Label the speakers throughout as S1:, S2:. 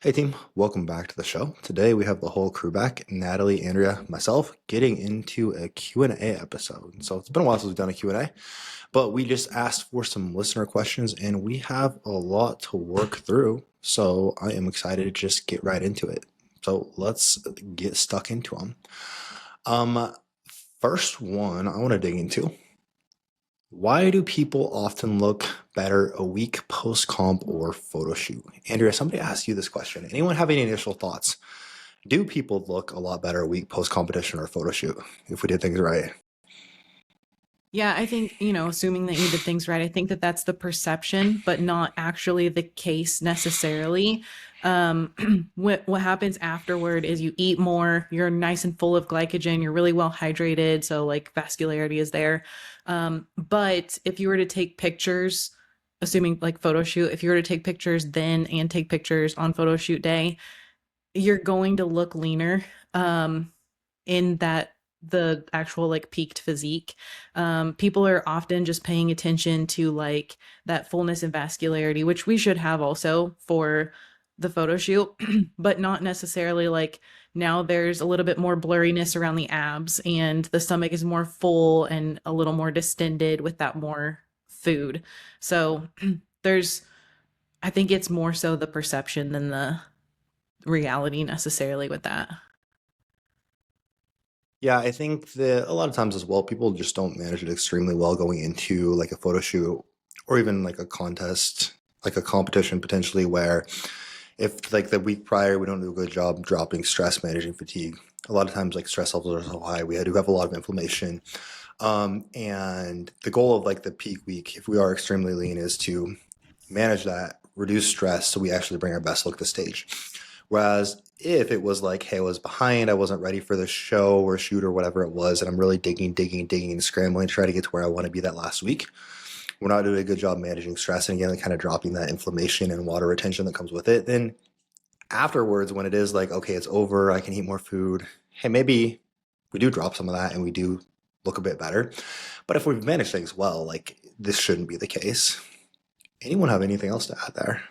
S1: Hey team, welcome back to the show. Today we have the whole crew back, Natalie, Andrea, myself, getting into a Q&A episode. So it's been a while since we've done a Q&A, but we just asked for some listener questions and we have a lot to work through. So I am excited to just get right into it. So let's get stuck into them. Um, First one I want to dig into. Why do people often look better a week post comp or photo shoot? Andrea, somebody asked you this question. Anyone have any initial thoughts? Do people look a lot better a week post competition or photo shoot if we did things right?
S2: Yeah, I think, assuming that you did things right, I think that that's the perception, but not actually the case necessarily. What happens afterward is you eat more, you're nice and full of glycogen, you're really well hydrated, so like vascularity is there. But if you were to take pictures, assuming like photo shoot, if you were to take pictures then and take pictures on photo shoot day, you're going to look leaner. In that the actual like peaked physique. People are often just paying attention to like that fullness and vascularity, which we should have also for the photo shoot, but not necessarily like now there's a little bit more blurriness around the abs and the stomach is more full and a little more distended with that more food. So there's, I think it's more so the perception than the reality necessarily with that.
S1: Yeah, I think that a lot of times as well, people just don't manage it extremely well going into like a photo shoot or even like a contest, like a competition potentially where if like the week prior we don't do a good job dropping stress, managing fatigue, a lot of times like stress levels are so high, we do have a lot of inflammation. And the goal of like the peak week, if we are extremely lean, is to manage that, reduce stress so we actually bring our best look to stage. Whereas if it was like, hey, I was behind, I wasn't ready for the show or shoot or whatever it was, and I'm really digging and scrambling to try to get to where I want to be that last week, we're not doing a good job managing stress and again, like kind of dropping that inflammation and water retention that comes with it. Then afterwards, when it is like, okay, it's over, I can eat more food, hey, maybe we do drop some of that and we do look a bit better. But if we've managed things well, like this shouldn't be the case. Anyone have anything else to add there?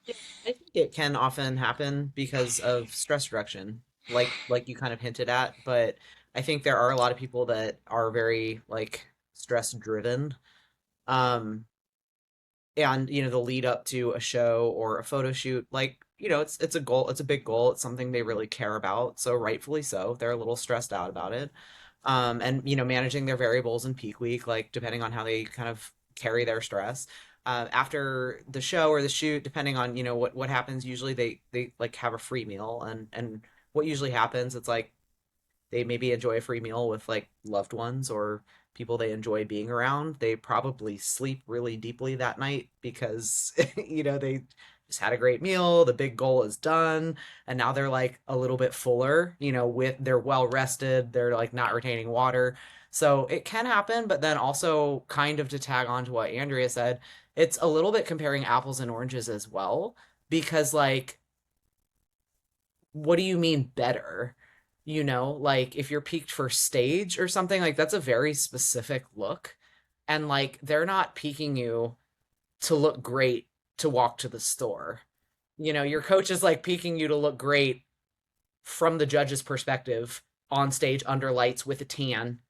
S3: Yeah, I think it can often happen because of stress reduction, like you kind of hinted at, but I think there are a lot of people that are very like stress driven. Um and the lead up to a show or a photo shoot, like, it's a goal, it's a big goal, it's something they really care about. So rightfully so, they're a little stressed out about it. And managing their variables in peak week, like depending on how they kind of carry their stress. After the show or the shoot, depending on what happens, usually they like have a free meal, and what usually happens, it's like they maybe enjoy a free meal with like loved ones or people they enjoy being around. They probably sleep really deeply that night because they just had a great meal, the big goal is done, and now they're like a little bit fuller, with they're well rested, they're like not retaining water. So it can happen, but then also kind of to tag on to what Andrea said, it's a little bit comparing apples and oranges as well, because like what do you mean better? Like if you're peaked for stage or something, like that's a very specific look. And like they're not peaking you to look great to walk to the store. Your coach is like peaking you to look great from the judge's perspective on stage under lights with a tan,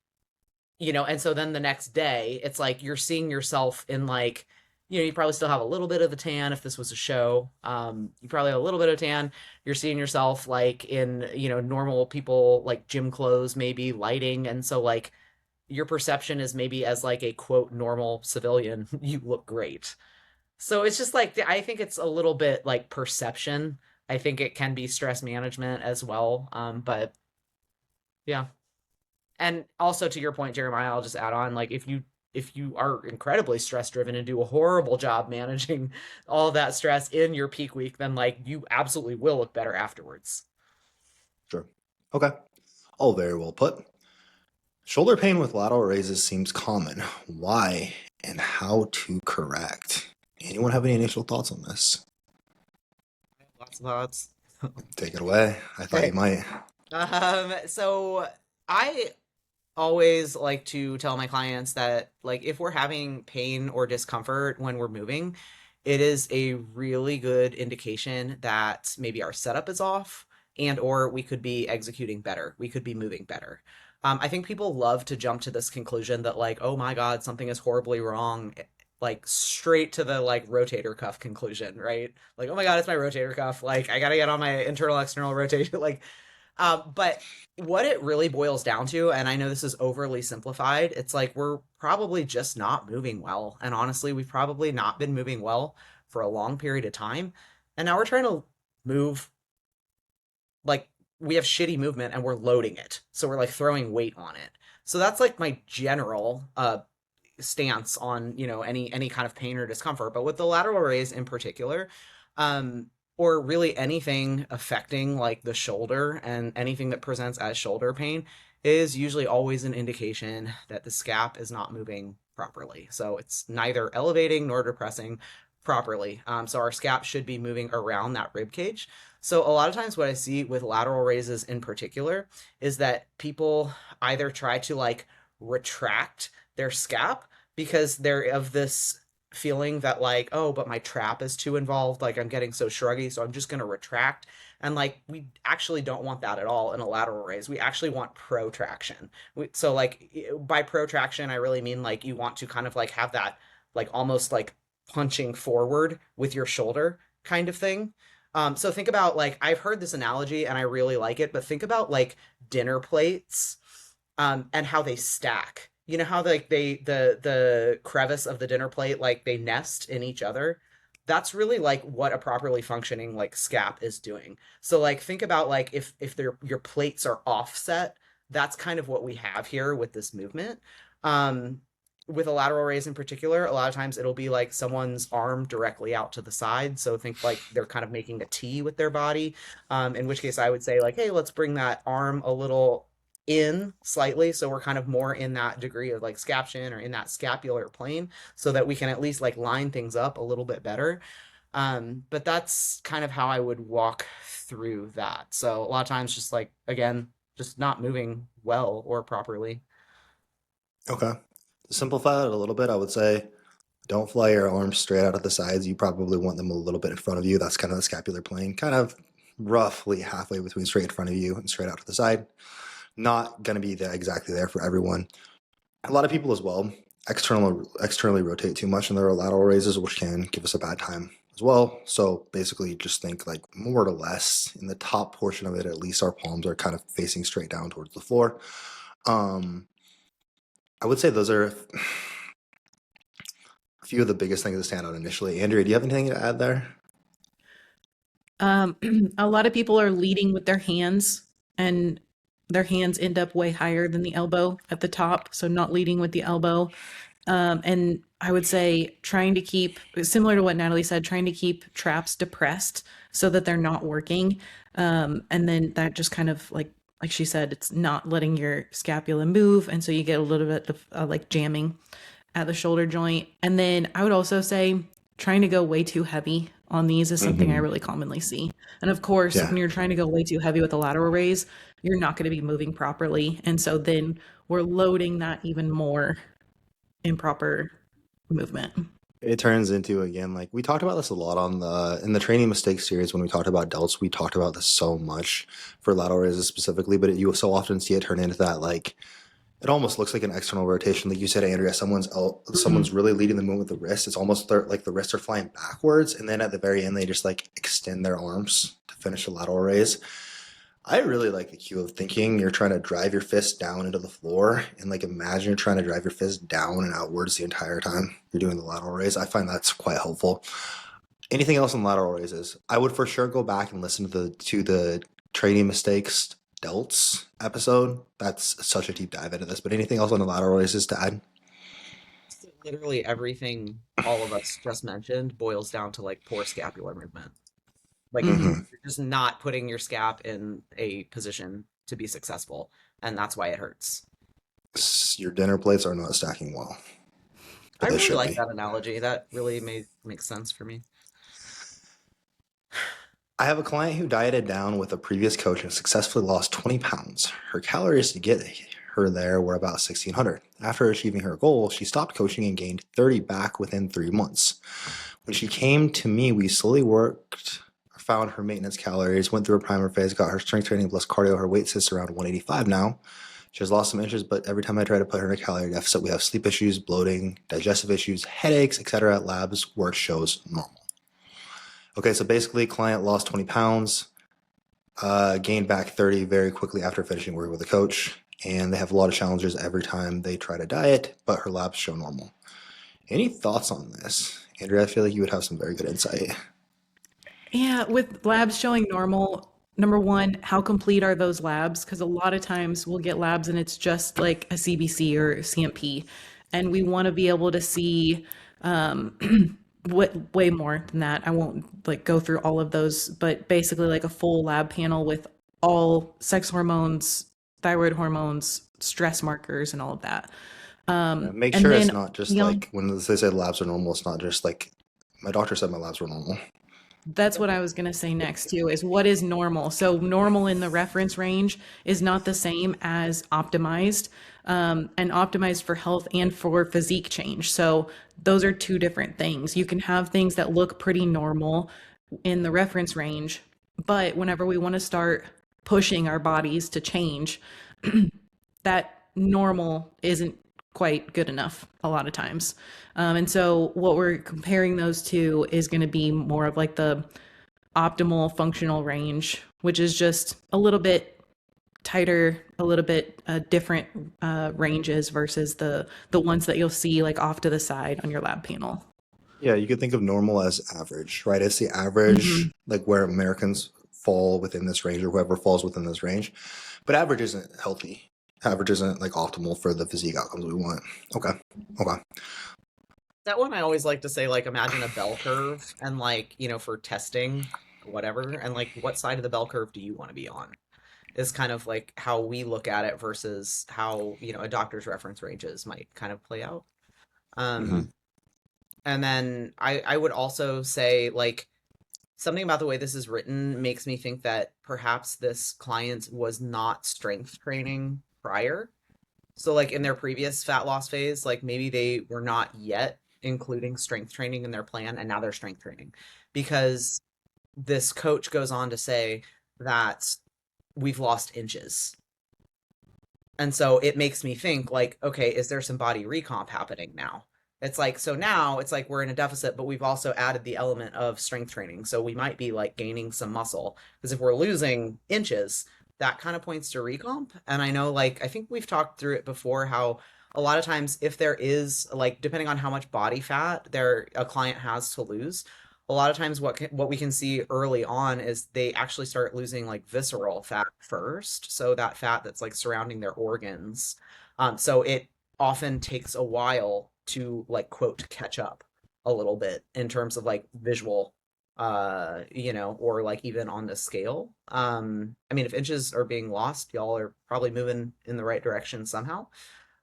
S3: and so then the next day it's like you're seeing yourself in like, you probably still have a little bit of the tan if this was a show. You probably have a little bit of tan. You're seeing yourself like in, normal people like gym clothes, maybe lighting. And so like your perception is maybe as like a quote normal civilian, you look great. So it's just like I think it's a little bit like perception. I think it can be stress management as well. But yeah. And also to your point, Jeremiah, I'll just add on, like if you are incredibly stress driven and do a horrible job managing all that stress in your peak week, then like you absolutely will look better afterwards.
S1: Sure. Okay. All very well put. Shoulder pain with lateral raises seems common. Why and how to correct? Anyone have any initial thoughts on this?
S3: Lots of thoughts.
S1: Take it away. I thought you
S3: Okay.
S1: might.
S3: So I always like to tell my clients that like if we're having pain or discomfort when we're moving, it is a really good indication that maybe our setup is off and or we could be executing better. We could be moving better. I think people love to jump to this conclusion that like, oh my God, something is horribly wrong, like straight to the like rotator cuff conclusion, right? Like, oh my God, it's my rotator cuff. Like, I gotta get on my internal external rotation. Like, but what it really boils down to, and I know this is overly simplified, it's like we're probably just not moving well. And honestly, we've probably not been moving well for a long period of time. And now we're trying to move like we have shitty movement and we're loading it. So we're like throwing weight on it. So that's like my general stance on, you know, any kind of pain or discomfort. But with the lateral raise in particular, or really anything affecting like the shoulder and anything that presents as shoulder pain is usually always an indication that the scap is not moving properly. So it's neither elevating nor depressing properly. So our scap should be moving around that rib cage. So a lot of times what I see with lateral raises in particular is that people either try to like retract their scap because they're of this feeling that like, oh, but my trap is too involved, like I'm getting so shruggy, so I'm just going to retract. And like we actually don't want that at all in a lateral raise. We actually want protraction. So like by protraction I really mean like you want to kind of like have that like almost like punching forward with your shoulder kind of thing. So think about like I've heard this analogy and I really like it, but think about like dinner plates and how they stack. You know how like the crevice of the dinner plate like they nest in each other? That's really like what a properly functioning like scap is doing. So like think about like if your plates are offset, that's kind of what we have here with this movement. With a lateral raise in particular, a lot of times it'll be like someone's arm directly out to the side. So think like they're kind of making a T with their body. In which case I would say like, hey, let's bring that arm a little in slightly so we're kind of more in that degree of like scaption or in that scapular plane so that we can at least like line things up a little bit better. But that's kind of how I would walk through that. So a lot of times just like again just not moving well or properly.
S1: Okay. To simplify it a little bit, I would say don't fly your arms straight out at the sides. You probably want them a little bit in front of you. That's kind of the scapular plane, kind of roughly halfway between straight in front of you and straight out to the side. Not going to be there exactly there for everyone. A lot of people as well externally rotate too much in their lateral raises, which can give us a bad time as well. So basically just think like more or less in the top portion of it, at least our palms are kind of facing straight down towards the floor. I would say those are a few of the biggest things that stand out initially. Andrea, do you have anything to add there?
S2: A lot of people are leading with their hands, and their hands end up way higher than the elbow at the top, so not leading with the elbow. And I would say trying to keep, similar to what Natalie said, trying to keep traps depressed so that they're not working. And then that just kind of like she said, it's not letting your scapula move. And so you get a little bit of like jamming at the shoulder joint. And then I would also say trying to go way too heavy on these is something I really commonly see. And of course,
S1: Yeah.
S2: when you're trying to go way too heavy with a lateral raise, you're not going to be moving properly. And so then we're loading that even more improper movement.
S1: It turns into, again, like we talked about this a lot in the training mistakes series when we talked about delts. We talked about this so much for lateral raises specifically, but you so often see it turn into that like it almost looks like an external rotation, like you said, Andrea. Someone's really leading the movement with the wrist. It's almost like the wrists are flying backwards, and then at the very end they just like extend their arms to finish a lateral raise. I really like the cue of thinking you're trying to drive your fist down into the floor, and like imagine you're trying to drive your fist down and outwards the entire time you're doing the lateral raise. I find that's quite helpful. Anything else on lateral raises? I would for sure go back and listen to the training mistakes delts episode. That's such a deep dive into this. But anything else on the lateral raises to add?
S3: Literally everything all of us just mentioned boils down to like poor scapular movement. Like
S1: Mm-hmm.
S3: you're just not putting your scap in a position to be successful, and that's why it hurts.
S1: Your dinner plates are not stacking well,
S3: I
S1: but they
S3: really
S1: should
S3: like
S1: be.
S3: that analogy. That really makes sense for me.
S1: I have a client who dieted down with a previous coach and successfully lost 20 pounds. Her calories to get her there were about 1,600. After achieving her goal, she stopped coaching and gained 30 back within 3 months. When she came to me, we slowly worked, found her maintenance calories, went through a primer phase, got her strength training plus cardio. Her weight sits around 185 now. She has lost some inches, but every time I try to put her in a calorie deficit, we have sleep issues, bloating, digestive issues, headaches, etc. Labs work shows normal. Okay, so basically, client lost 20 pounds, gained back 30 very quickly after finishing working with a coach, and they have a lot of challenges every time they try to diet, but her labs show normal. Any thoughts on this? Andrea, I feel like you would have some very good insight.
S2: Yeah, with labs showing normal, number one, how complete are those labs? Because a lot of times we'll get labs and it's just like a CBC or CMP, and we want to be able to see what way more than that. I won't like go through all of those, but basically like a full lab panel with all sex hormones, thyroid hormones, stress markers, and all of that.
S1: Make
S2: And
S1: sure it's
S2: then
S1: not just
S2: beyond
S1: like when they say labs are normal, it's not just like my doctor said my labs were normal.
S2: That's what I was going to say next too, is what is normal. So normal in the reference range is not the same as optimized, and optimized for health and for physique change. So those are two different things. You can have things that look pretty normal in the reference range, but whenever we want to start pushing our bodies to change, that normal isn't quite good enough a lot of times. And so what we're comparing those to is going to be more of like the optimal functional range, which is just a little bit tighter, a little bit different ranges versus the ones that you'll see like off to the side on your lab panel.
S1: Yeah, you could think of normal as average, right? It's the average,
S2: Mhm.
S1: like where Americans fall within this range or whoever falls within this range. But average isn't healthy. Average isn't like optimal for the physique outcomes we want. Okay. Okay.
S3: That one I always like to say, like, imagine a bell curve and, like, for testing, whatever, and like, what side of the bell curve do you want to be on? Is kind of like how we look at it versus how, a doctor's reference ranges might kind of play out.
S1: hmm
S3: Um, and then I would also say, like, something about the way this is written makes me think that perhaps this client was not strength training prior. So, like, in their previous fat loss phase, like, maybe they were not yet including strength training in their plan, and now they're strength training. Because this coach goes on to say that we've lost inches. And so it makes me think, like, okay, is there some body recomp happening now? It's like, so now it's like we're in a deficit, but we've also added the element of strength training. So we might be like gaining some muscle, because if we're losing inches, that kind of points to recomp. And I know, like, I think we've talked through it before, how a lot of times if there is, like, depending on how much body fat there a client has to lose, a lot of times what we can see early on is they actually start losing like visceral fat first, so that fat that's like surrounding their organs. So it often takes a while to, like, quote, catch up a little bit in terms of like visual, or like even on the scale. I mean, if inches are being lost, y'all are probably moving in the right direction somehow.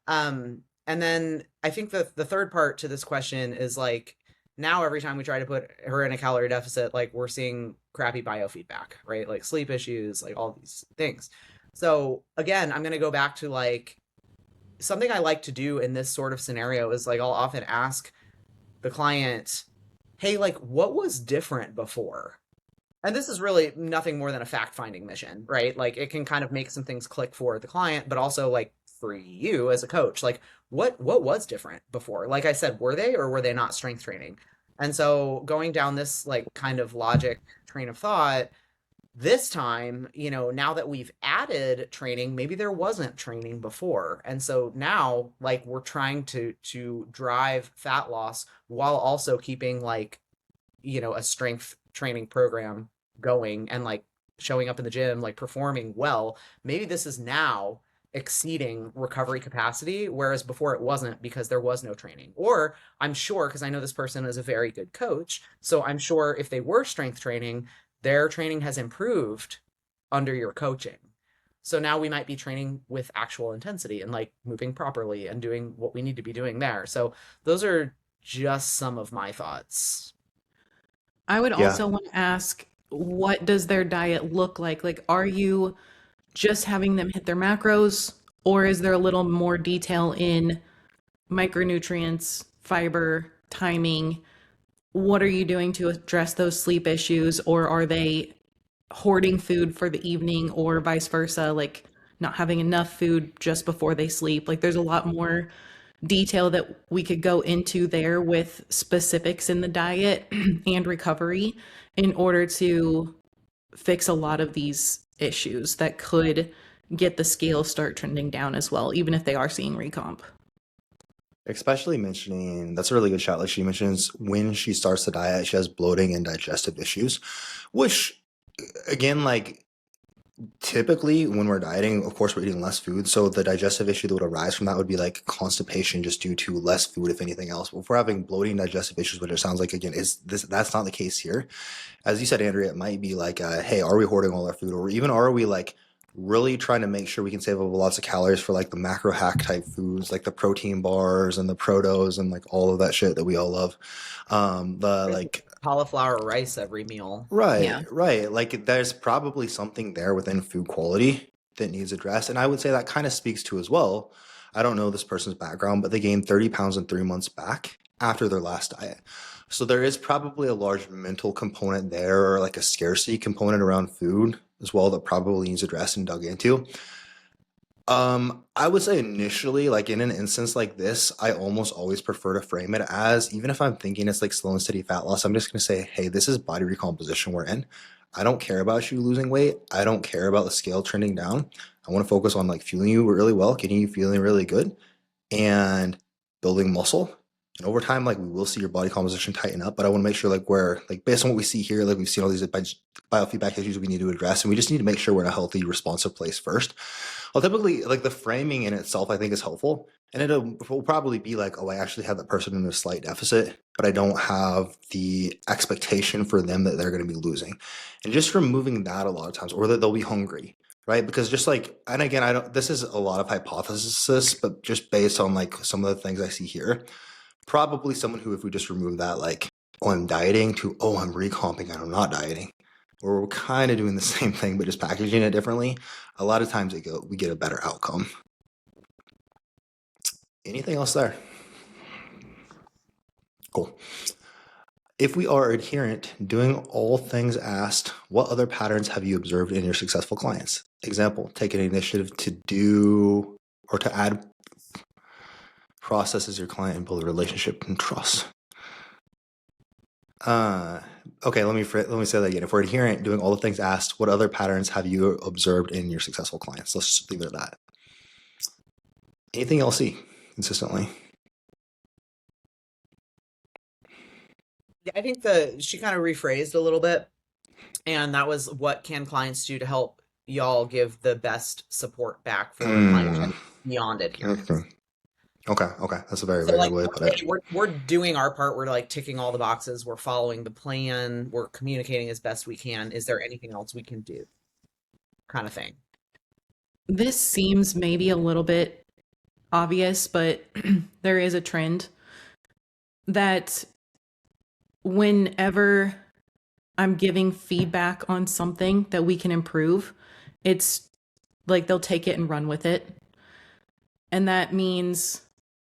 S3: And then I think the third part to this question is, like, now every time we try to put her in a calorie deficit, like, we're seeing crappy biofeedback, right? Like sleep issues, like all these things. So again, I'm going to go back to, like, something I like to do in this sort of scenario is, like, I'll often ask the client, hey, like, what was different before? And this is really nothing more than a fact-finding mission, right? Like, it can kind of make some things click for the client, but also, like, for you as a coach, like, what was different before? Like I said, were they or were they not strength training? And so going down this, like, kind of logic train of thought, this time, now that we've added training, maybe there wasn't training before. And so now, like, we're trying to drive fat loss while also keeping, like, a strength training program going and, like, showing up in the gym, like, performing well. Maybe this is now exceeding recovery capacity, whereas before it wasn't, because there was no training. Or I'm sure, because I know this person is a very good coach, so I'm sure if they were strength training, their training has improved under your coaching. So now we might be training with actual intensity and, like, moving properly and doing what we need to be doing there. So those are just some of my thoughts.
S2: I would
S1: Yeah.
S2: also want to ask, what does their diet look like? Like, are you just having them hit their macros? Or is there a little more detail in micronutrients, fiber, timing? What are you doing to address those sleep issues? Or are they hoarding food for the evening or vice versa, like not having enough food just before they sleep? Like there's a lot more detail that we could go into there with specifics in the diet and recovery in order to fix a lot of these issues that could get the scales start trending down as well, even if they are seeing recomp.
S1: Especially mentioning, that's a really good shot. Like she mentions when she starts the diet, she has bloating and digestive issues, which again, like typically when we're dieting, of course, we're eating less food. So the digestive issue that would arise from that would be like constipation just due to less food, if anything else. But if we're having bloating digestive issues, which it sounds like again, is this that's not the case here. As you said, Andrea, it might be like, hey, are we hoarding all our food? Or even are we like really trying to make sure we can save up lots of calories for like the macro hack type foods, like the protein bars and the protos and like all of that shit that we all love. The like
S3: Cauliflower rice every meal.
S2: Yeah.
S1: right. Like there's probably something there within food quality that needs addressed. And I would say that kind of speaks to as well. I don't know this person's background, but they gained 30 pounds in 3 months back after their last diet. So there is probably a large mental component there or like a scarcity component around food as well that probably needs addressed and dug into. I would say initially, like in an instance like this, I almost always prefer to frame it as, even if I'm thinking it's like slow and steady fat loss, I'm just going to say, hey, this is body recomposition we're in. I don't care about you losing weight. I don't care about the scale trending down. I want to focus on like fueling you really well, getting you feeling really good, and building muscle. And over time, like we will see your body composition tighten up, but I want to make sure like we're like based on what we see here, like we've seen all these biofeedback issues we need to address, and we just need to make sure we're in a healthy, responsive place first. Well, typically, like the framing in itself, I think is helpful, and will probably be like, oh, I actually have that person in a slight deficit, but I don't have the expectation for them that they're going to be losing, and just removing that a lot of times, or that they'll be hungry, right? Because just like, and again, I don't. This is a lot of hypothesis, but just based on like some of the things I see here, probably someone who, if we just remove that, like, oh, I'm dieting to, oh, I'm recomping and I'm not dieting, or we're kind of doing the same thing but just packaging it differently, a lot of times we get a better outcome. Anything else there? Cool. If we are adherent, doing all things asked, what other patterns have you observed in your successful clients? Example, take an initiative to do or to add processes your client and build a relationship and trust. Okay, let me say that again. If we're adherent, doing all the things asked, what other patterns have you observed in your successful clients? Let's just leave it at that. Anything else see consistently?
S3: Yeah, I think she kind of rephrased a little bit, and that was what can clients do to help y'all give the best support back for clients beyond adherence.
S1: Okay. That's a very,
S3: So
S1: very
S3: like,
S1: good way to put it.
S3: we're doing our part. We're like ticking all the boxes. We're following the plan. We're communicating as best we can. Is there anything else we can do? Kind of thing.
S2: This seems maybe a little bit obvious, but there is a trend that whenever I'm giving feedback on something that we can improve, it's like they'll take it and run with it. And that means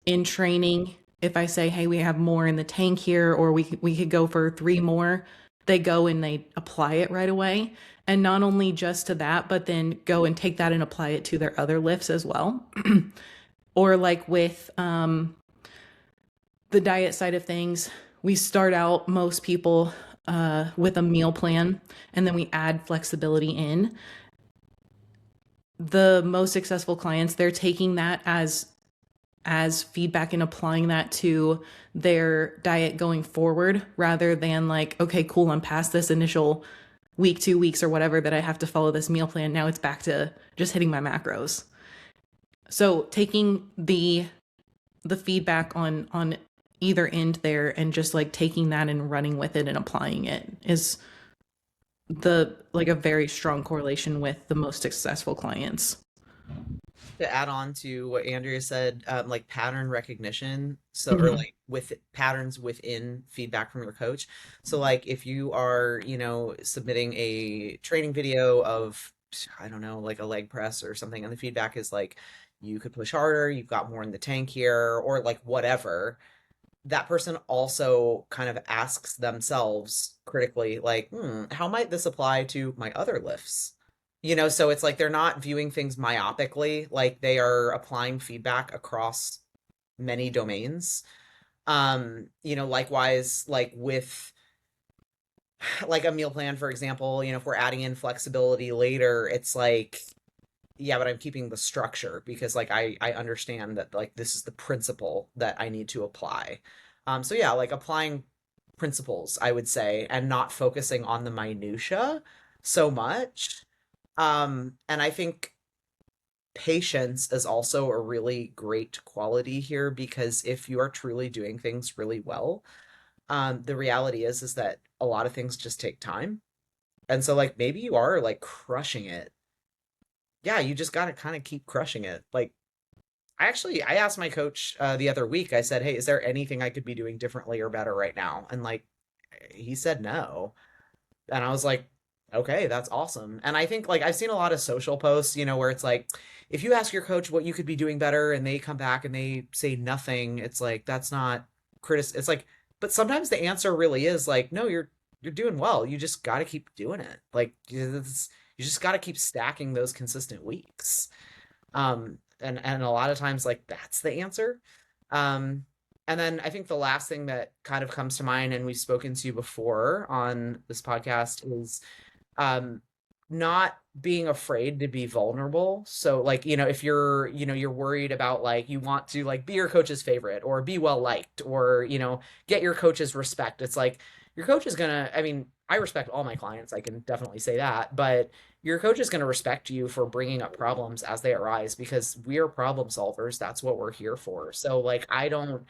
S2: in training, if I say, hey, we have more in the tank here, or we could go for 3 more, they go and they apply it right away. And not only just to that, but then go and take that and apply it to their other lifts as well. Or like with the diet side of things, we start out, most people, with a meal plan, and then we add flexibility in. The most successful clients, they're taking that as feedback and applying that to their diet going forward, rather than like, okay, cool, I'm past this initial week, 2 weeks or whatever that I have to follow this meal plan. Now it's back to just hitting my macros. So taking the feedback on either end there and just like taking that and running with it and applying it is a very strong correlation with the most successful clients.
S3: To add on to what Andrea said, like pattern recognition. So, or like with patterns within feedback from your coach. So like if you are, submitting a training video of, I don't know, like a leg press or something, and the feedback is like, you could push harder, you've got more in the tank here, or like whatever, that person also kind of asks themselves critically, like, how might this apply to my other lifts? So it's like they're not viewing things myopically, like they are applying feedback across many domains. Likewise, like with like a meal plan, for example, if we're adding in flexibility later, it's like, yeah, but I'm keeping the structure because like I understand that like this is the principle that I need to apply. So yeah, like applying principles, I would say, and not focusing on the minutia so much. And I think patience is also a really great quality here because if you are truly doing things really well, the reality is that a lot of things just take time. And so like maybe you are like crushing it. Yeah, you just got to kind of keep crushing it. Like I asked my coach the other week. I said, "Hey, is there anything I could be doing differently or better right now?" And like he said no. And I was like, "Okay, that's awesome." And I think like I've seen a lot of social posts, where it's like if you ask your coach what you could be doing better and they come back and they say nothing, it's like that's not it's like but sometimes the answer really is like, "No, you're doing well. You just got to keep doing it." Like you just got to keep stacking those consistent weeks. And a lot of times like that's the answer. Um, and then I think the last thing that kind of comes to mind, and we've spoken to you before on this podcast, is um not being afraid to be vulnerable. So like, if you're worried about like you want to like be your coach's favorite or be well liked or, get your coach's respect. It's like your coach is gonna, I mean, I respect all my clients, I can definitely say that, but your coach is going to respect you for bringing up problems as they arise because we are problem solvers. That's what we're here for. So like, I don't,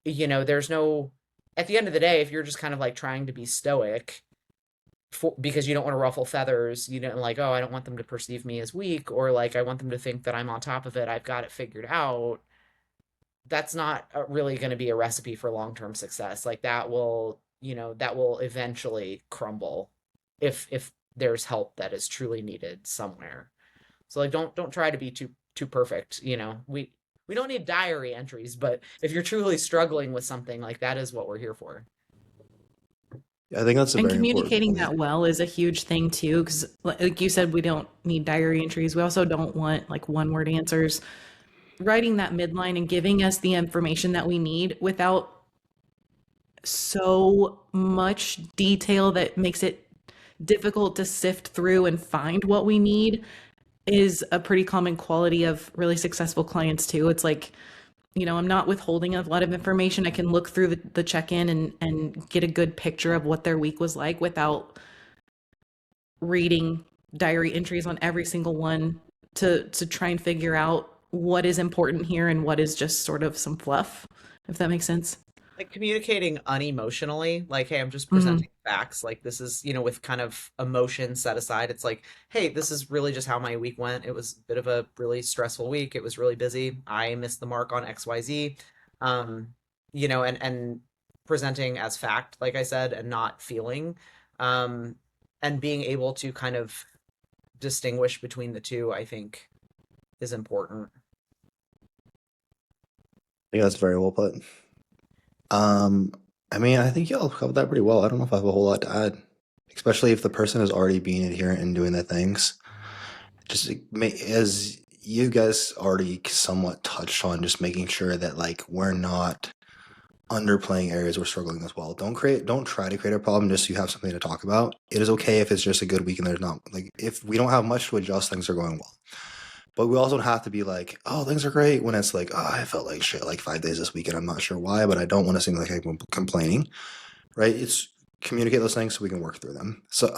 S3: there's no, at the end of the day, if you're just kind of like trying to be stoic, because you don't want to ruffle feathers, like, oh, I don't want them to perceive me as weak, or like I want them to think that I'm on top of it, I've got it figured out. That's not really going to be a recipe for long-term success. Like that will eventually crumble if there's help that is truly needed somewhere. So like don't try to be too perfect. We don't need diary entries, but if you're truly struggling with something, like that is what we're here for.
S1: Yeah, I think that's a
S2: And
S1: very important
S2: communicating
S1: point.
S2: that well is a huge thing too, because like you said, we don't need diary entries. We also don't want like one word answers. Writing that midline and giving us the information that we need without so much detail that makes it difficult to sift through and find what we need is a pretty common quality of really successful clients too. It's like, I'm not withholding a lot of information. I can look through the check-in and get a good picture of what their week was like without reading diary entries on every single one to try and figure out what is important here and what is just sort of some fluff, if that makes sense.
S3: Like communicating unemotionally, like, hey, I'm just
S2: Mhm.
S3: presenting facts. Like this is, with kind of emotion set aside. It's like, hey, this is really just how my week went. It was a bit of a really stressful week. It was really busy. I missed the mark on XYZ. Um, and presenting as fact, like I said, and not feeling. Um, and being able to kind of distinguish between the two, I think is important.
S1: I think that's very well put. Um, I mean, I think y'all covered that pretty well. I don't know if I have a whole lot to add, especially if the person is already being adherent and doing their things. Just as you guys already somewhat touched on, just making sure that like we're not underplaying areas we're struggling as well. Don't try to create a problem just so you have something to talk about. It is okay if it's just a good week and there's not like if we don't have much to adjust, things are going well. But we also don't have to be like, oh, things are great when it's like, oh, I felt like shit like 5 days this week and I'm not sure why, but I don't want to seem like I'm complaining, right? It's communicate those things so we can work through them. So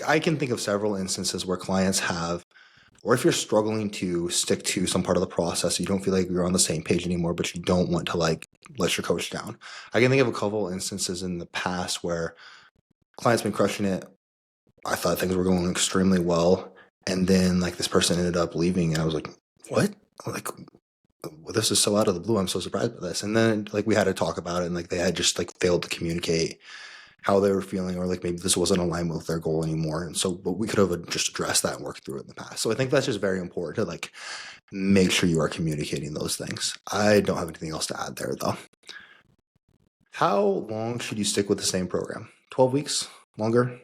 S1: I can think of several instances where clients have, or if you're struggling to stick to some part of the process, you don't feel like you're on the same page anymore, but you don't want to like let your coach down. I can think of a couple instances in the past where clients been crushing it. I thought things were going extremely well. And then like this person ended up leaving and I was like, what? Like, well, this is so out of the blue. I'm so surprised by this. And then like we had to talk about it and like they had just like failed to communicate. how they were feeling, or like maybe this wasn't aligned with their goal anymore. And so, but we could have just addressed that and worked through it in the past. So I think that's just very important to like make sure you are communicating those things. I don't have anything else to add there though. How long should you stick with the same program? 12 weeks? Longer?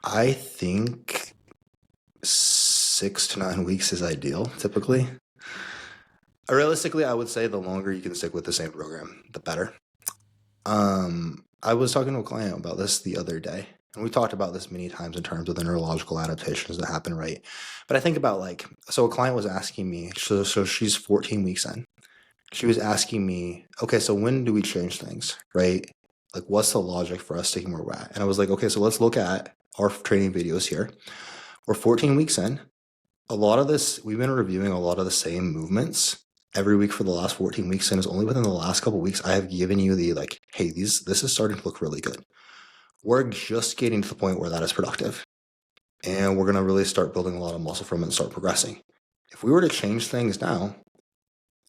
S1: I think 6 to 9 weeks is ideal, typically. Realistically, I would say the longer you can stick with the same program, the better. I was talking to a client about this the other day, and we talked about this many times in terms of the neurological adaptations that happen, right? But I think about like, so a client was asking me, so she's 14 weeks in. She was asking me, okay, so when do we change things, right? Like, what's the logic for us sticking where we're at? And I was like, okay, so let's look at our training videos here. We're 14 weeks in. A lot of this, we've been reviewing a lot of the same movements every week for the last 14 weeks, and it's only within the last couple of weeks I have given you the like, hey, this is starting to look really good. We're just getting to the point where that is productive, and we're going to really start building a lot of muscle from it and start progressing. If we were to change things now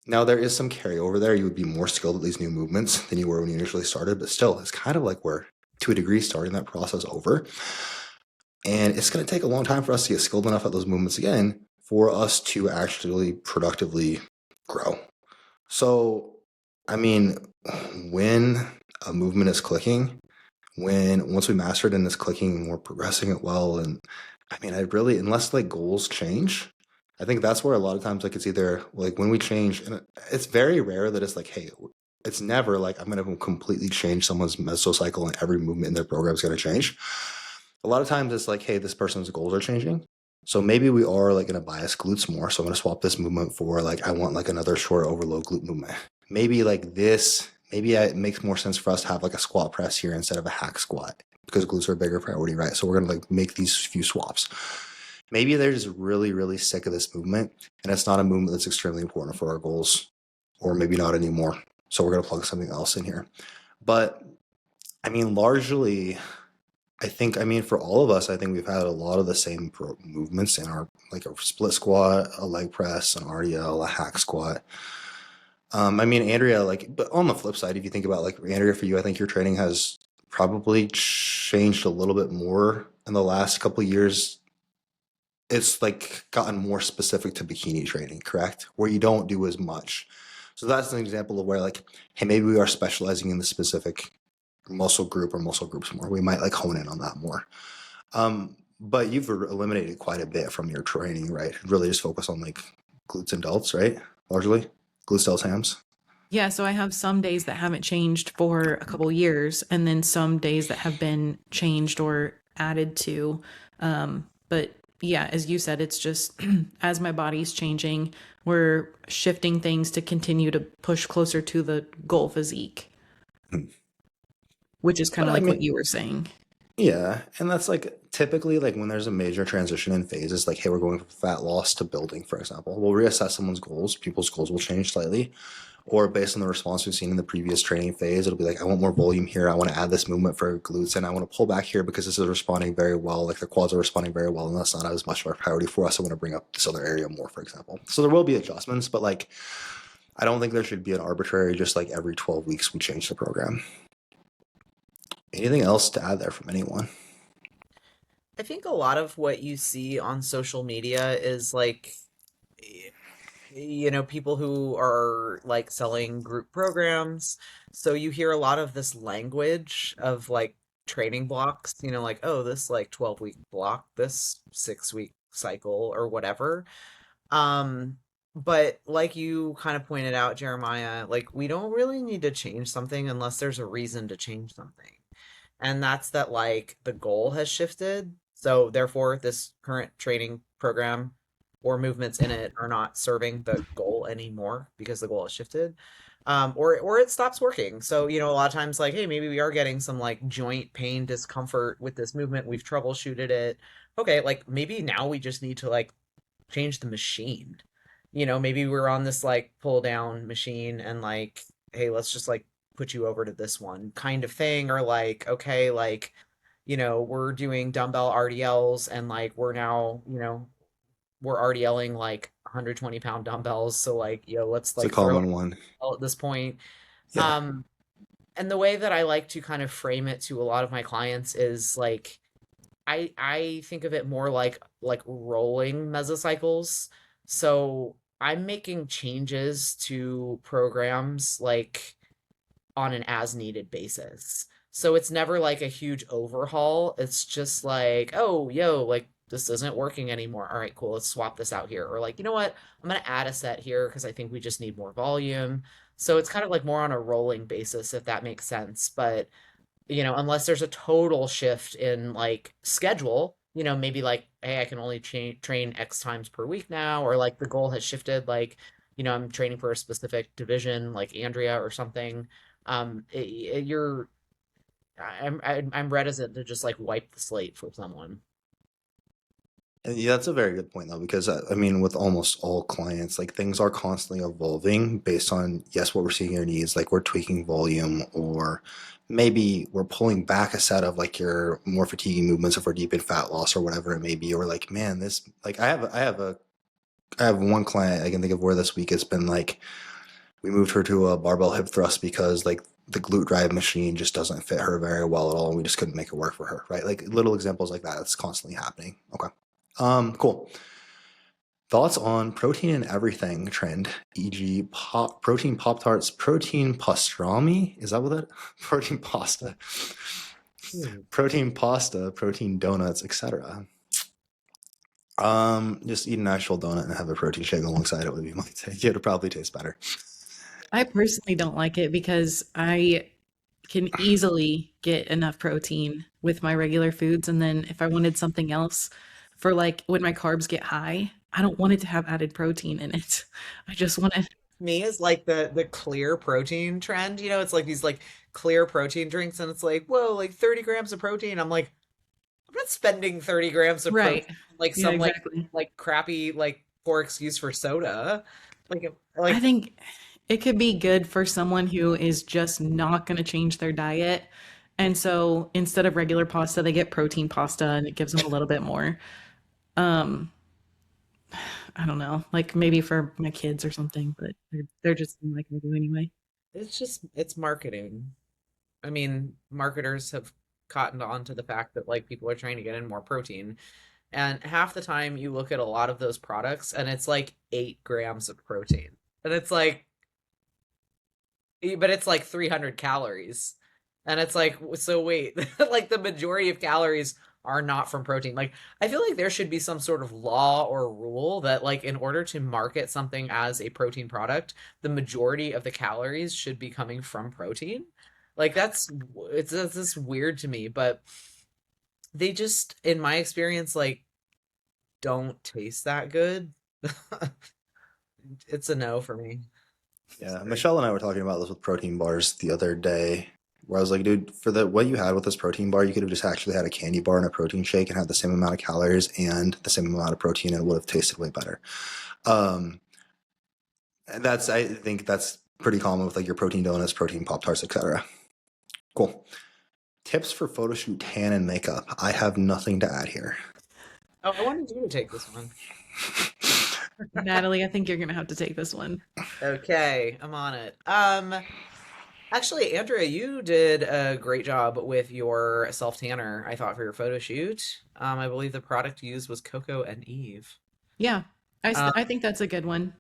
S1: there is some carryover there. You would be more skilled at these new movements than you were when you initially started, but still, it's kind of like we're, to a degree, starting that process over. And it's going to take a long time for us to get skilled enough at those movements again for us to actually productively grow. So, I mean, when a movement is clicking, once we master it and it's clicking and we're progressing it well, and I mean, I really, unless like goals change, I think that's where a lot of times like it's either like when we change, and it's very rare that it's like, hey, it's never like I'm going to completely change someone's mesocycle and every movement in their program is going to change. A lot of times it's like, hey, this person's goals are changing. So maybe we are like going to bias glutes more. So I'm going to swap this movement for like, I want like another short overload glute movement. Maybe like this, maybe it makes more sense for us to have like a squat press here instead of a hack squat because glutes are a bigger priority, right? So we're going to like make these few swaps. Maybe they're just really, really sick of this movement and it's not a movement that's extremely important for our goals, or maybe not anymore. So we're going to plug something else in here. But I mean, largely, I mean, for all of us, I think we've had a lot of the same movements in our, like a split squat, a leg press, an RDL, a hack squat. I mean, Andrea, like, but on the flip side, if you think about like Andrea, for you, I think your training has probably changed a little bit more in the last couple of years. It's like gotten more specific to bikini training, correct? Where you don't do as much. So that's an example of where like, hey, maybe we are specializing in the specific muscle group or muscle groups more. We might like hone in on that more. But you've eliminated quite a bit from your training, right? Really just focus on like glutes and delts, right? Largely glutes, delts, hams.
S2: Yeah, so I have some days that haven't changed for a couple years, and then some days that have been changed or added to. But yeah, as you said, it's just as my body's changing, we're shifting things to continue to push closer to the goal physique, which is kind
S1: But
S2: of
S1: I
S2: like what
S1: mean,
S2: you were saying.
S1: yeah, and that's like typically like when there's a major transition in phases, like hey, we're going from fat loss to building, for example. We'll reassess someone's goals. People's goals will change slightly, or based on the response we've seen in the previous training phase, it'll be like I want more volume here. I want to add this movement for glutes, and I want to pull back here because this is responding very well. Like the quads are responding very well, and that's not as much of a priority for us. I want to bring up this other area more, for example. So there will be adjustments, but like I don't think there should be an arbitrary just like every 12 weeks we change the program. Anything else to add there from anyone?
S3: I think a lot of what you see on social media is like, people who are like selling group programs. So you hear a lot of this language of like training blocks, like, oh, this like 12-week block, this 6-week cycle or whatever. Um, but like you kind of pointed out, Jeremiah, like we don't really need to change something unless there's a reason to change something. And that's that like the goal has shifted. So therefore this current training program or movements in it are not serving the goal anymore because the goal has shifted. Or it stops working. So, a lot of times like, hey, maybe we are getting some like joint pain discomfort with this movement. We've troubleshooted it. Okay, like maybe now we just need to like change the machine. Maybe we're on this like pull down machine and like, hey, let's just like put you over to this one kind of thing. Or like, okay, like, we're doing dumbbell RDLs and like we're now, we're RDLing like 120-pound dumbbells. So like, let's
S1: It's a
S3: like throw it
S1: common one.
S3: at this point.
S1: Yeah.
S3: Um, And the way that I like to kind of frame it to a lot of my clients is like I think of it more like rolling mesocycles. So I'm making changes to programs like on an as needed basis. So it's never like a huge overhaul. It's just like, oh, yo, like this isn't working anymore. All right, cool. Let's swap this out here. Or like, you know what? I'm going to add a set here because I think we just need more volume. So it's kind of like more on a rolling basis, if that makes sense. But, unless there's a total shift in like schedule, maybe like, hey, I can only train X times per week now, or like the goal has shifted, like, I'm training for a specific division, like Andrea or something. You're I'm reticent to just like wipe the slate for someone.
S1: And yeah, that's a very good point though, because I mean, with almost all clients, like things are constantly evolving based on, yes, what we're seeing your needs, like we're tweaking volume, or maybe we're pulling back a set of like your more fatiguing movements if we're deep in fat loss or whatever it may be, or like, man, this, like I have one client I can think of where this week it's been like, we moved her to a barbell hip thrust because like the glute drive machine just doesn't fit her very well at all, and we just couldn't make it work for her, right? Like little examples like that, it's constantly happening. Okay. Cool. Thoughts on protein and everything trend, e.g., protein Pop Tarts, protein pastrami? Is that what that? Protein pasta, protein pasta, protein donuts, etc. Just eat an actual donut and have a protein shake alongside it would be my take. It would probably taste better.
S2: I personally don't like it because I can easily get enough protein with my regular foods. And then if I wanted something else for like when my carbs get high, I don't want it to have added protein in it. I just want to,
S3: Me is like the clear protein trend. It's like these like clear protein drinks, and it's like, whoa, like 30 grams of protein. I'm like, I'm not spending 30 grams of
S2: right.
S3: protein like
S2: Yeah,
S3: some
S2: exactly.
S3: like crappy like poor excuse for soda. Like
S2: I
S3: like
S2: think it could be good for someone who is just not going to change their diet. And so instead of regular pasta, they get protein pasta and it gives them a little bit more. Um, I don't know, like maybe for my kids or something, but they're just like I do anyway.
S3: it's marketing. I mean, marketers have cottoned on to the fact that like people are trying to get in more protein. And half the time you look at a lot of those products and it's like 8 grams of protein. And it's like, but it's like 300 calories. And it's like, so wait, like the majority of calories are not from protein. Like, I feel like there should be some sort of law or rule that, like, in order to market something as a protein product, the majority of the calories should be coming from protein. Like, it's just weird to me, but they just, in my experience, like, don't taste that good. It's a no for me.
S1: Yeah, Michelle and I were talking about this with protein bars the other day, where I was like, dude, for the what you had with this protein bar, you could have just actually had a candy bar and a protein shake and had the same amount of calories and the same amount of protein, and it would have tasted way better. Um, and I think that's pretty common with like your protein donuts, protein Pop Tarts, etc. Cool. Tips for photo shoot tan and makeup. I have nothing to add here.
S3: Oh, I wanted you to take this one.
S2: Natalie, I think you're gonna have to take this one.
S3: Okay, I'm on it. Actually, Andrea, you did a great job with your self tanner, I thought, for your photo shoot. I believe the product used was Coco and Eve.
S2: Yeah,
S3: Um,
S2: I think that's a good one.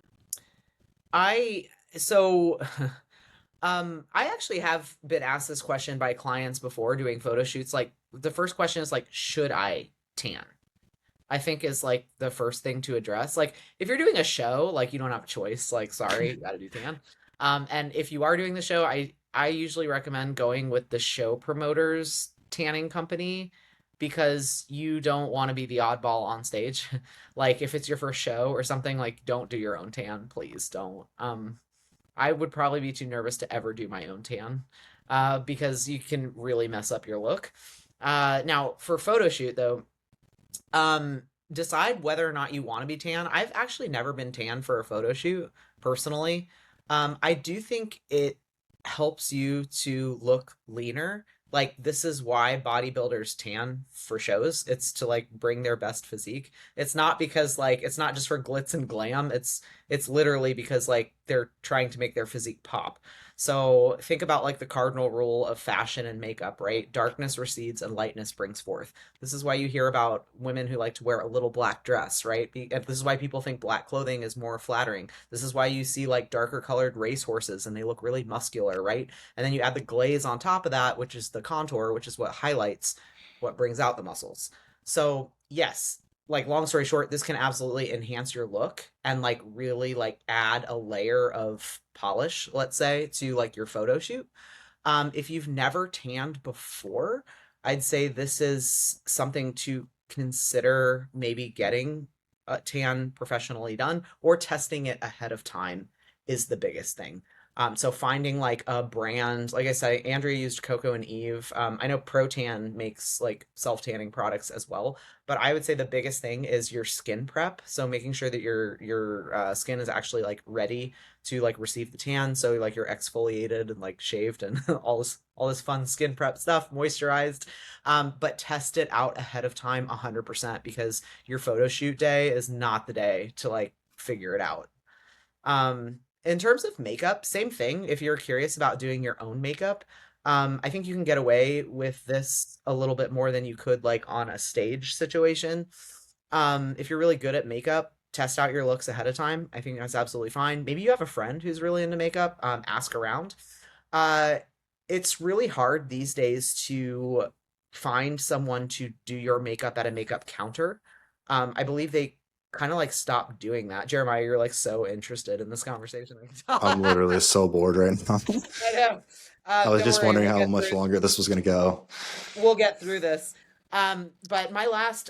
S3: I so I actually have been asked this question by clients before doing photo shoots. Like the first question is like, should I tan? I think is like the first thing to address. Like if you're doing a show, like you don't have a choice. Like sorry, you got to do tan. And if you are doing the show, I usually recommend going with the show promoter's tanning company because you don't want to be the oddball on stage. Like if it's your first show or something, like don't do your own tan, please don't. I would probably be too nervous to ever do my own tan, because you can really mess up your look. Now for photo shoot though, decide whether or not you want to be tan. I've actually never been tan for a photo shoot personally. I do think it helps you to look leaner. Like this is why bodybuilders tan for shows. It's to like bring their best physique. It's not because like it's not just for glitz and glam. It's literally because like they're trying to make their physique pop. So think about like the cardinal rule of fashion and makeup, right? Darkness recedes and lightness brings forth. This is why you hear about women who like to wear a little black dress, right? And this is why people think black clothing is more flattering. This is why you see like darker colored race horses and they look really muscular, right? And then you add the glaze on top of that, which is the contour, which is what highlights what brings out the muscles. So, yes, like long story short, this can absolutely enhance your look and like really like add a layer of polish, let's say, to like your photo shoot. If you've never tanned before, I'd say this is something to consider maybe getting a tan professionally done or testing it ahead of time is the biggest thing. So finding like a brand, like I said, Andrea used Coco and Eve. I know Protan makes like self-tanning products as well, but I would say the biggest thing is your skin prep. So making sure that your skin is actually like ready to like receive the tan. So like you're exfoliated and like shaved and all this fun skin prep stuff, moisturized. But test it out ahead of time 100% because your photo shoot day is not the day to like figure it out. In terms of makeup, same thing. If you're curious about doing your own makeup, I think you can get away with this a little bit more than you could like on a stage situation. If you're really good at makeup, test out your looks ahead of time. I think that's absolutely fine. Maybe you have a friend who's really into makeup, ask around. Uh, it's really hard these days to find someone to do your makeup at a makeup counter. I believe they kind of like stopped doing that. Jeremiah, you're like so interested in this conversation. I can
S1: I'm
S3: tell.
S1: literally so bored right now.
S3: I know.
S1: I was
S3: Don't
S1: just
S3: worry,
S1: wondering
S3: we'll
S1: how
S3: get
S1: much
S3: through.
S1: longer this was going to go.
S3: We'll get through this. But my last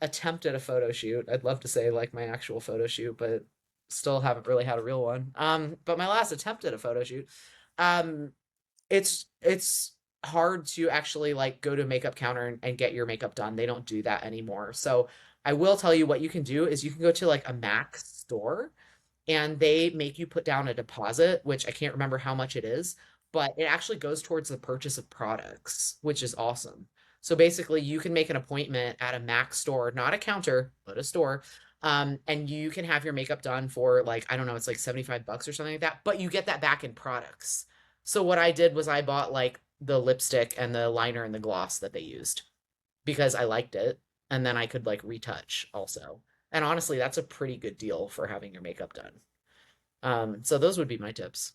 S3: attempt at a photo shoot, I'd love to say like my actual photo shoot, but still haven't really had a real one. But my last attempt at a photo shoot, um, it's hard to actually like go to a makeup counter and get your makeup done. They don't do that anymore. So I will tell you what you can do is you can go to like a Mac store and they make you put down a deposit, which I can't remember how much it is, but it actually goes towards the purchase of products, which is awesome. So basically, you can make an appointment at a Mac store, not a counter, but a store, and you can have your makeup done for like, I don't know, it's like 75 bucks or something like that, but you get that back in products. So what I did was I bought like the lipstick and the liner and the gloss that they used because I liked it, and then I could like retouch also. And honestly, that's a pretty good deal for having your makeup done. So those would be my tips.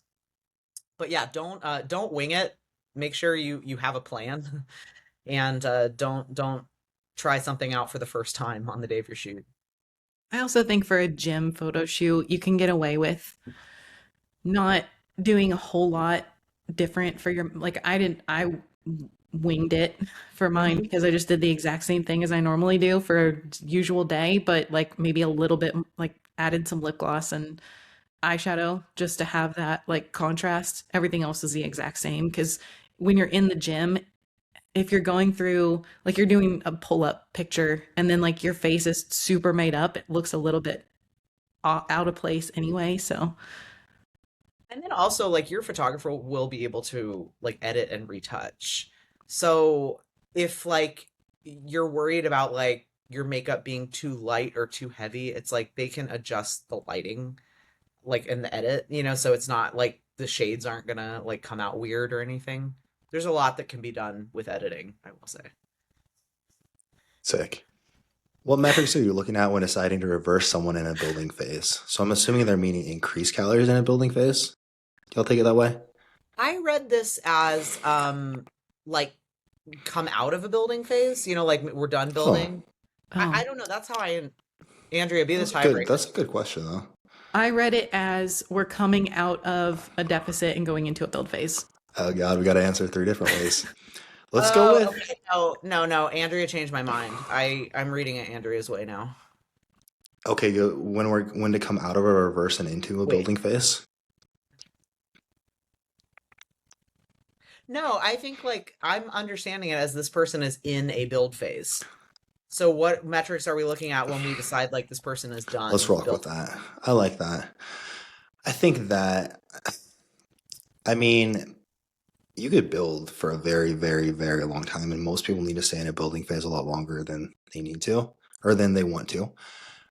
S3: But yeah, don't wing it. Make sure you have a plan, and don't try something out for the first time on the day of your shoot.
S2: I also think for a gym photo shoot, you can get away with not doing a whole lot different for your like I winged it for mine
S3: Mhm.
S2: because I just did the exact same thing as I normally do for a usual day, but like maybe a little bit like added some lip gloss and eyeshadow just to have that like contrast. Everything else is the exact same because when you're in the gym, if you're going through like you're doing a pull-up picture and then like your face is super made up, it looks a little bit out of place anyway. So
S3: And then also like your photographer will be able to like edit and retouch. So if like you're worried about like your makeup being too light or too heavy, it's like they can adjust the lighting like in the edit, so it's not like the shades aren't gonna like come out weird or anything. There's a lot that can be done with editing, I will say.
S1: Sick. What metrics are you looking at when deciding to reverse someone in a building phase? So I'm assuming they're meaning increase calories in a building phase. Do y'all take it that way?
S3: I read this as like come out of a building phase, like we're done
S1: Oh,
S3: building. I
S2: oh,
S3: don't know. That's how Andrea, be the
S1: that's good.
S3: tiebreaker.
S1: That's a good question though.
S2: I read it as we're coming out of a deficit and going into a build phase.
S1: Oh God, we got to answer three different ways. Let's go
S3: Oh,
S1: with
S3: okay. No, no, no. Andrea changed my mind. I'm reading it Andrea's way now.
S1: okay. When to come out of a reverse and into a
S3: Wait.
S1: building phase.
S3: No, I think like I'm understanding it as this person is in a build phase. So what metrics are we looking at when we decide like this person is
S1: Let's
S3: done
S1: rock with
S3: building?
S1: that. I like that. I think that. I mean, you could build for a very, very, very long time, and most people need to stay in a building phase a lot longer than they need to or than they want to.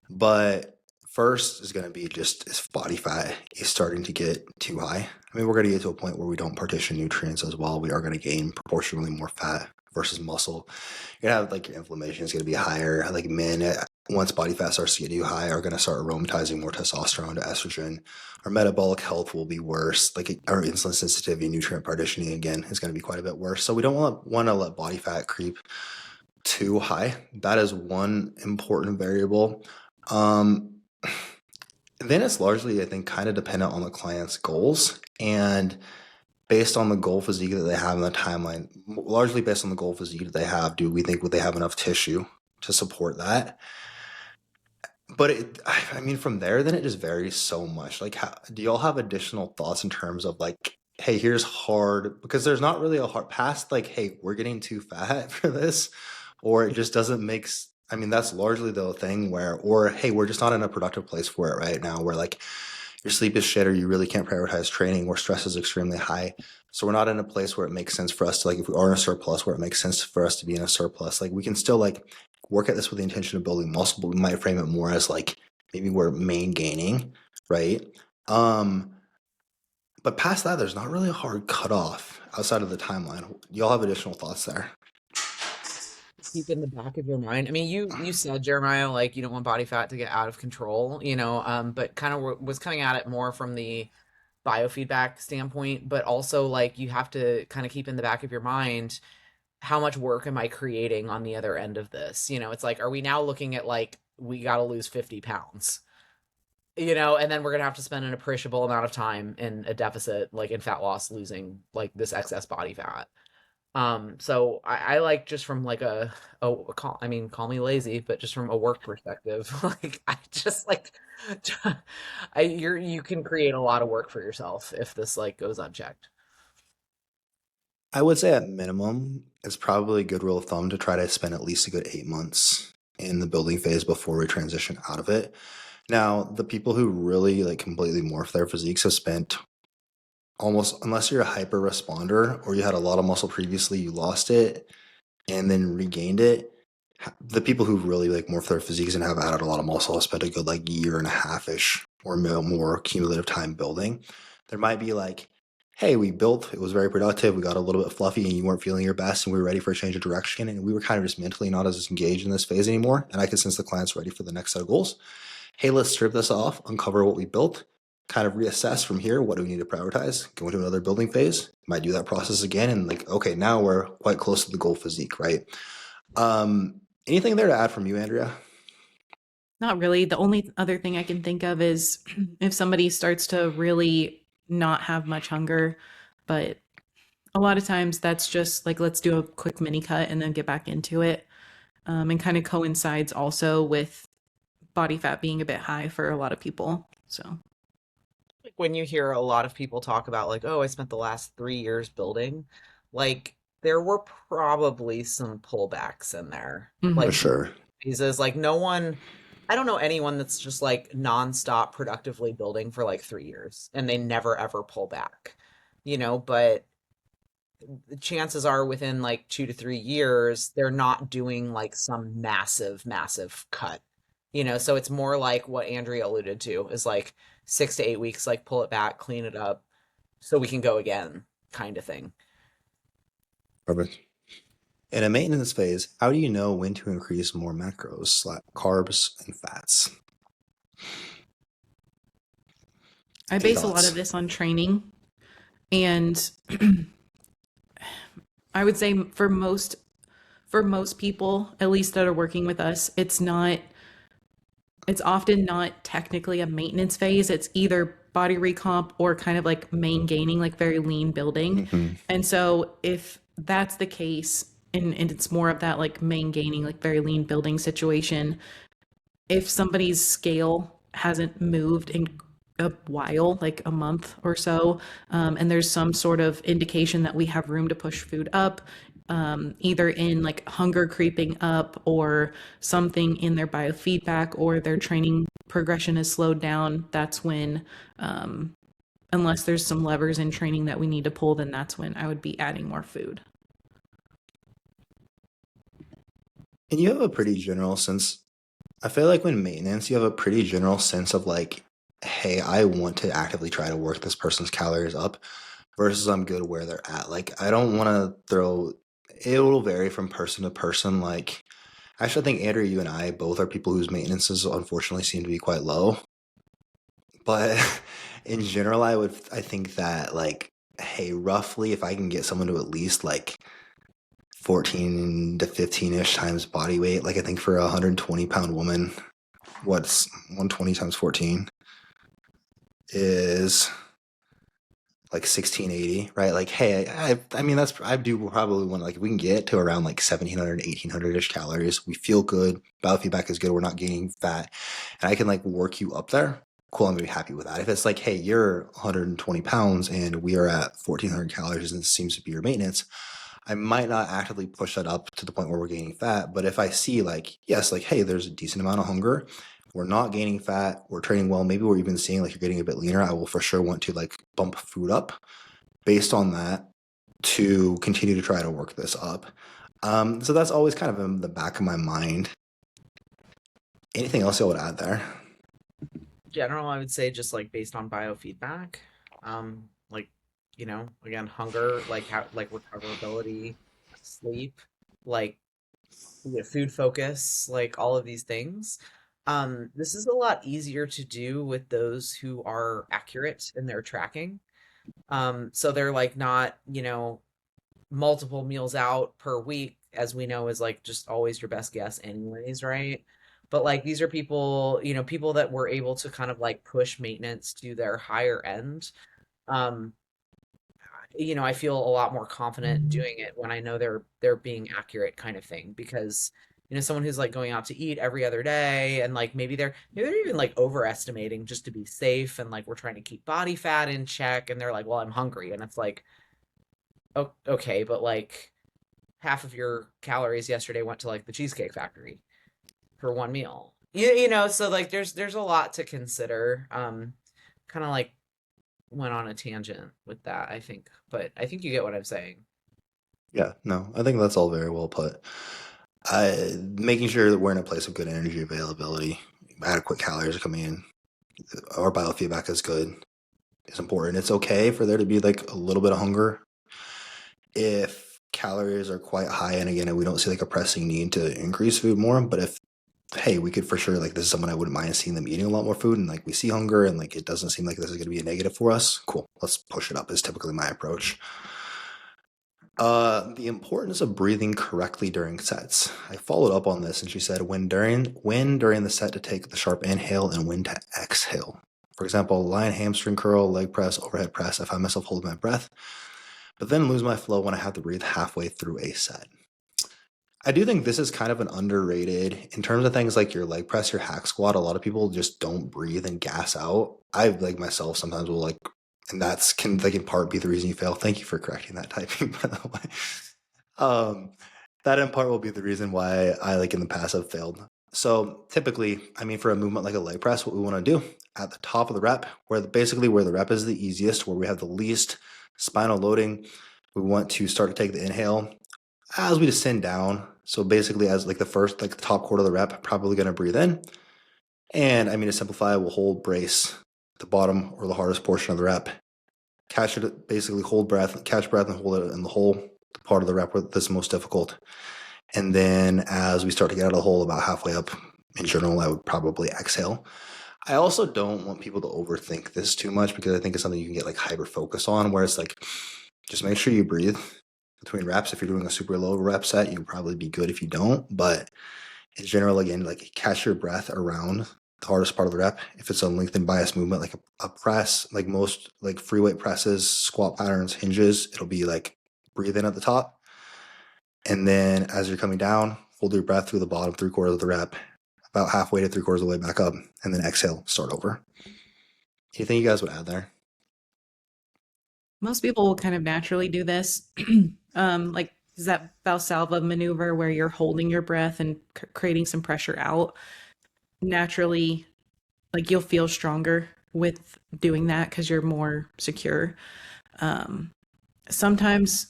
S1: But First is going to be just if body fat is starting to get too high. I mean, we're going to get to a point where we don't partition nutrients as well. We are going to gain proportionally more fat versus muscle. You're going to have like your inflammation is going to be higher. Like men, once body fat starts to get too high, are going to start aromatizing more testosterone to estrogen. Our metabolic health will be worse. Like our insulin sensitivity, nutrient partitioning again is going to be quite a bit worse. So we don't want to let body fat creep too high. That is one important variable. Then it's largely, I think, kind of dependent on the client's goals and based on the goal physique that they have in the timeline, largely based on the goal physique that they have, do we think would they have enough tissue to support that? But I mean, from there, then it just varies so much. Like, do y'all have additional thoughts in terms of like, hey, here's hard, because there's not really a hard past, like, hey, we're getting too fat for this, or it just doesn't make, I mean, that's largely the thing where, or hey, we're just not in a productive place for it right now, where like your sleep is shit or you really can't prioritize training, where stress is extremely high. So we're not in a place where it makes sense for us to, like, if we are in a surplus, where it makes sense for us to be in a surplus, like we can still like work at this with the intention of building muscle, but we might frame it more as like maybe we're main gaining, right? But past that, there's not really a hard cutoff outside of the timeline. Y'all have additional thoughts there?
S3: Keep in the back of your mind. I mean, you said, Jeremiah, like you don't want body fat to get out of control, but kind of was coming at it more from the biofeedback standpoint, but also like you have to kind of keep in the back of your mind, how much work am I creating on the other end of this? It's like, are we now looking at like we got to lose 50 pounds? And then we're gonna have to spend an appreciable amount of time in a deficit, like in fat loss, losing like this excess body fat. So I like just from like I mean, call me lazy, but just from a work perspective, like I just like, you can create a lot of work for yourself if this like goes unchecked.
S1: I would say at minimum, it's probably a good rule of thumb to try to spend at least a good 8 months in the building phase before we transition out of it. Now, the people who really like completely morph their physiques have spent almost, unless you're a hyper responder or you had a lot of muscle previously, you lost it and then regained it. The people who really like morph their physiques and have added a lot of muscle have spent a good like year and a half ish or more cumulative time building. There might be like, hey, we built, it was very productive, we got a little bit fluffy and you weren't feeling your best and we were ready for a change of direction and we were kind of just mentally not as engaged in this phase anymore. And I could sense the client's ready for the next set of goals. Hey, let's strip this off, uncover what we built, kind of reassess from here. What do we need to prioritize? Go into another building phase. Might do that process again. And like, okay, now we're quite close to the goal physique, right? Anything there to add from you, Andrea?
S2: Not really. The only other thing I can think of is if somebody starts to really not have much hunger, but a lot of times that's just like, let's do a quick mini cut and then get back into it. And kind of coincides also with body fat being a bit high for a lot of people. So
S3: Like when you hear a lot of people talk about like, oh, I spent the last 3 years building, like there were probably some pullbacks in there.
S2: Mhm.
S1: For
S3: Like
S1: sure.
S3: phases, like no one, I don't know anyone that's just like nonstop productively building for like 3 years and they never ever pull back, but the chances are within like 2 to 3 years, they're not doing like some massive, massive cut. So it's more like what Andrea alluded to is like 6 to 8 weeks, like pull it back, clean it up so we can go again kind of thing.
S1: Perfect. In a maintenance phase, how do you know when to increase more macros, like carbs and fats?
S2: I
S1: Any
S2: base a lot
S1: thoughts?
S2: of this on training. And I would say for most people, at least that are working with us, it's often not technically a maintenance phase. It's either body recomp or kind of like main gaining, like very lean building.
S1: Mhm.
S2: And so if that's the case, and it's more of that like main gaining, like very lean building situation, if somebody's scale hasn't moved in a while, like a month or so, and there's some sort of indication that we have room to push food up, either in like hunger creeping up or something in their biofeedback or their training progression is slowed down, that's when, unless there's some levers in training that we need to pull, then that's when I would be adding more food.
S1: And you have a pretty general sense. I feel like when maintenance, you have a pretty general sense of like, hey, I want to actively try to work this person's calories up versus I'm good where they're at. Like, I don't want to throw, it will vary from person to person. Like, actually, I think Andrea, you and I both are people whose maintenances unfortunately seem to be quite low. But in general, I think that like, hey, roughly if I can get someone to at least like 14 to 15-ish times body weight, like I think for a 120-pound woman, what's 120 times 14 is like 1680, right? Like, hey, I mean, I do probably want, like, if we can get to around like 1700, 1800-ish calories, we feel good, biofeedback is good, we're not gaining fat, and I can like work you up there. Cool, I'm gonna be happy with that. If it's like, hey, you're 120 pounds and we are at 1400 calories and this seems to be your maintenance, I might not actively push that up to the point where we're gaining fat. But if I see like, yes, like, hey, there's a decent amount of hunger, we're not gaining fat, we're training well, maybe we're even seeing like you're getting a bit leaner, I will for sure want to like bump food up based on that to continue to try to work this up. So that's always kind of in the back of my mind. Anything else I would add there?
S3: General, I would say just like based on biofeedback, like again, hunger, like how like recoverability, sleep, like food focus, like all of these things. This is a lot easier to do with those who are accurate in their tracking. So they're like not, multiple meals out per week, as we know is like just always your best guess anyways, right? But like these are people, people that were able to kind of like push maintenance to their higher end. Um, I feel a lot more confident doing it when I know they're being accurate kind of thing because someone who's like going out to eat every other day and like maybe they're even like overestimating just to be safe and like we're trying to keep body fat in check and they're like, well, I'm hungry, and it's like, okay, but like half of your calories yesterday went to like the Cheesecake Factory for one meal. So like there's a lot to consider. Kind of like went on a tangent with that, I think, but I think you get what I'm saying.
S1: Yeah, no, I think that's all very well put. Making sure that we're in a place of good energy availability, adequate calories are coming in, our biofeedback is good, is important. It's okay for there to be like a little bit of hunger if calories are quite high, and again, we don't see like a pressing need to increase food more. But if, hey, we could for sure, like, this is someone I wouldn't mind seeing them eating a lot more food, and like we see hunger and like it doesn't seem like this is going to be a negative for us, cool, let's push it up is typically my approach. The importance of breathing correctly during sets. I followed up on this and she said when during the set to take the sharp inhale and when to exhale. For example, lion hamstring curl, leg press, overhead press, I find myself holding my breath, but then lose my flow when I have to breathe halfway through a set. I do think this is kind of an underrated in terms of things like your leg press, your hack squat. A lot of people just don't breathe and gas out. I, like myself, sometimes will like, and that's can like in part be the reason you fail. Thank you for correcting that typing, by the way. Um, that in part will be the reason why I like in the past have failed. So typically, I mean, for a movement like a leg press, what we want to do at the top of the rep, basically where the rep is the easiest, where we have the least spinal loading, we want to start to take the inhale as we descend down. So basically, as like the first, like the top quarter of the rep, probably going to breathe in. And I mean, to simplify, we'll hold brace at the bottom or the hardest portion of the rep. Catch it, basically hold breath, catch breath and hold it in the whole part of the rep where that's most difficult. And then as we start to get out of the hole about halfway up, in general, I would probably exhale. I also don't want people to overthink this too much because I think it's something you can get like hyper focus on, where it's like, just make sure you breathe between reps. If you're doing a super low rep set, you'll probably be good if you don't. But in general, again, like catch your breath around the hardest part of the rep. If it's a lengthened bias movement, like a press, like most like free weight presses, squat patterns, hinges, it'll be like breathe in at the top. And then as you're coming down, hold your breath through the bottom 3/4 of the rep, about halfway to 3/4 of the way back up, and then exhale, start over. Anything you guys would add there?
S2: Most people will kind of naturally do this. Like is that Valsalva maneuver where you're holding your breath and creating some pressure out. Naturally, like you'll feel stronger with doing that because you're more secure. Sometimes